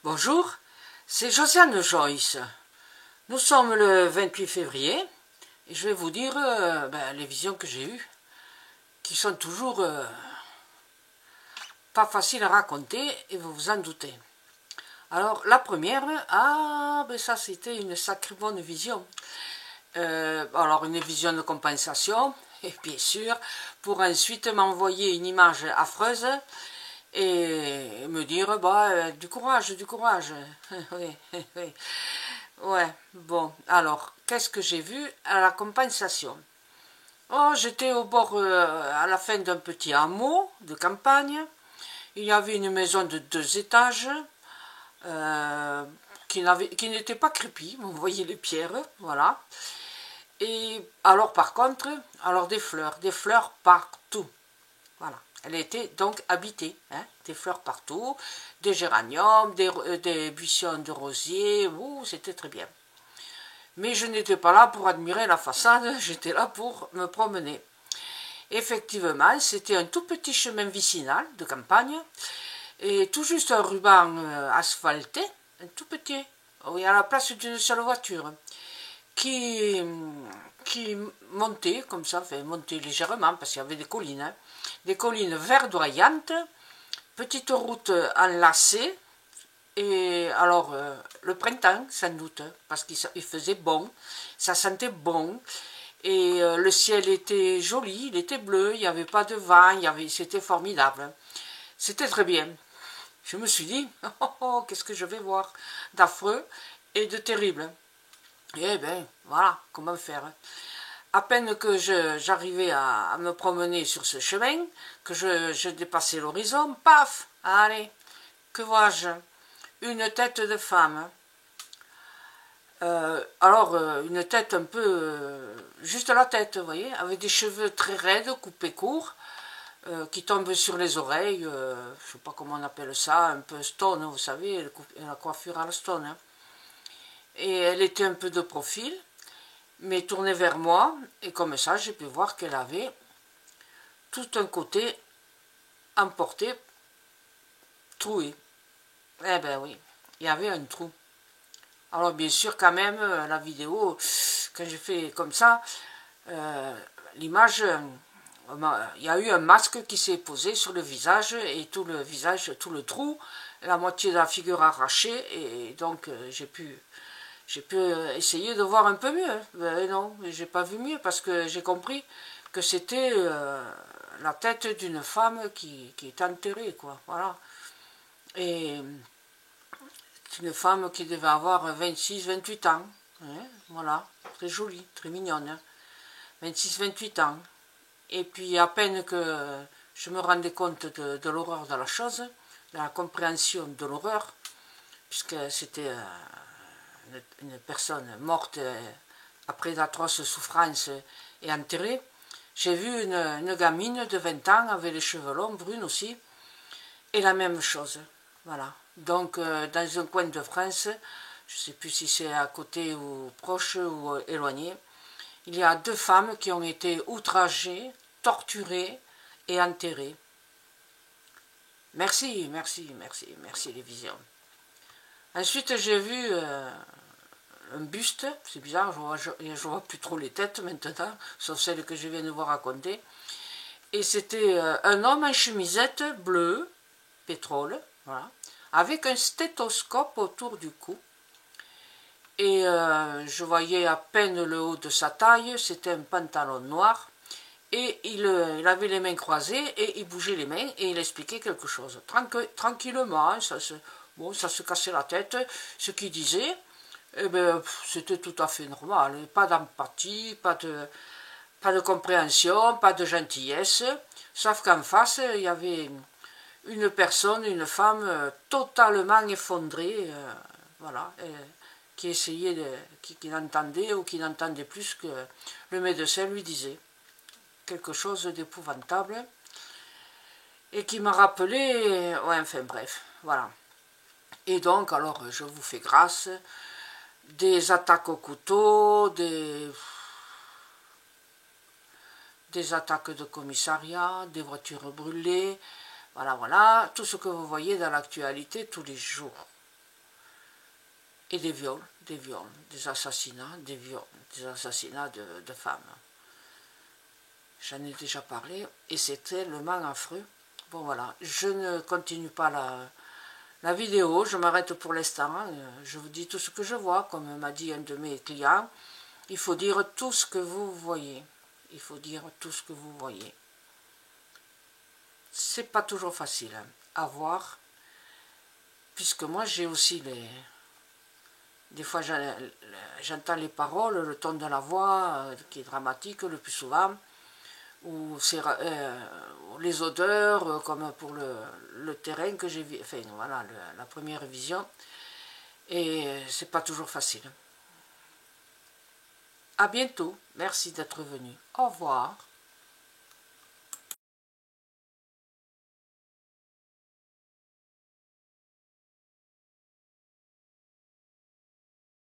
Bonjour, c'est Josiane Joyce. Nous sommes le 28 février et je vais vous dire les visions que j'ai eues, qui sont toujours pas faciles à raconter et vous vous en doutez. Alors la première, ça c'était une sacrée bonne vision. Alors une vision de compensation, et bien sûr, pour ensuite m'envoyer une image affreuse et me dire du courage, du courage. Oui, oui. Ouais, bon, alors, qu'est-ce que j'ai vu à la compensation? Oh, j'étais au bord, à la fin d'un petit hameau de campagne. Il y avait une maison de 2 étages qui n'était pas crépie, vous voyez les pierres, voilà. Et alors par contre, alors des fleurs partout. Voilà. Elle était donc habitée, hein, des fleurs partout, des géraniums, des buissons de rosiers, c'était très bien. Mais je n'étais pas là pour admirer la façade, j'étais là pour me promener. Effectivement, c'était un tout petit chemin vicinal de campagne, et tout juste un ruban asphalté, un tout petit, oui, à la place d'une seule voiture, qui montait comme ça, enfin montait légèrement, parce qu'il y avait des collines verdoyantes, petite route enlacée, et alors le printemps sans doute, parce qu'il faisait bon, ça sentait bon, et le ciel était joli, il était bleu, il n'y avait pas de vent, c'était formidable, c'était très bien. Je me suis dit, oh, qu'est-ce que je vais voir d'affreux et de terrible. Eh bien, voilà, comment faire. À peine que j'arrivais à me promener sur ce chemin, que je dépassais l'horizon, paf, allez, que vois-je? Une tête de femme. Une tête un peu... juste la tête, vous voyez, avec des cheveux très raides, coupés courts, qui tombent sur les oreilles, je ne sais pas comment on appelle ça, un peu stone, vous savez, la coiffure à la stone. Hein. Et elle était un peu de profil, mais tournée vers moi, et comme ça, j'ai pu voir qu'elle avait tout un côté emporté, troué. Eh ben oui, il y avait un trou. Alors bien sûr, quand même, la vidéo, quand j'ai fait comme ça, l'image, il y a eu un masque qui s'est posé sur le visage, et tout le visage, tout le trou, la moitié de la figure arrachée, et donc j'ai pu essayer de voir un peu mieux. Mais non, j'ai pas vu mieux, parce que j'ai compris que c'était la tête d'une femme qui est enterrée, quoi, voilà. Et c'est une femme qui devait avoir 26-28 ans, hein, voilà, très jolie, très mignonne, hein, 26-28 ans. Et puis à peine que je me rendais compte de l'horreur de la chose, de la compréhension de l'horreur, puisque c'était une personne morte après d'atroces souffrances et enterrée, j'ai vu une gamine de 20 ans avec les cheveux longs, brune aussi, et la même chose, voilà. Donc dans un coin de France, je ne sais plus si c'est à côté ou proche ou éloigné, il y a 2 femmes qui ont été outragées, torturées et enterrées. Merci, merci, merci, merci les visions. Ensuite j'ai vu un buste, c'est bizarre, je vois plus trop les têtes maintenant, sauf celles que je viens de vous raconter. Et c'était un homme en chemisette bleue, pétrole, voilà, avec un stéthoscope autour du cou. Et je voyais à peine le haut de sa taille, c'était un pantalon noir, et il avait les mains croisées, et il bougeait les mains, et il expliquait quelque chose. Tranquillement, hein, ça se cassait la tête, ce qu'il disait, eh ben, c'était tout à fait normal, pas d'empathie, pas de compréhension, pas de gentillesse, sauf qu'en face, il y avait une personne, une femme totalement effondrée, voilà, qui essayait, qui n'entendait ou qui n'entendait plus que le médecin lui disait. Quelque chose d'épouvantable, et qui m'a rappelé, ouais, enfin bref, voilà. Et donc, alors, je vous fais grâce, des attaques au couteau, des attaques de commissariat, des voitures brûlées, voilà, voilà, tout ce que vous voyez dans l'actualité tous les jours. et des viols, des assassinats, des assassinats de femmes. J'en ai déjà parlé et c'est tellement affreux. Bon voilà, je ne continue pas la vidéo, je m'arrête pour l'instant. Je vous dis tout ce que je vois, comme m'a dit un de mes clients. Il faut dire tout ce que vous voyez. Il faut dire tout ce que vous voyez. C'est pas toujours facile à voir, puisque moi j'ai aussi les... Des fois j'entends les paroles, le ton de la voix qui est dramatique le plus souvent, ou les odeurs, comme pour le terrain que j'ai vu, enfin voilà, la première vision, et c'est pas toujours facile. À bientôt, merci d'être venu. Au revoir.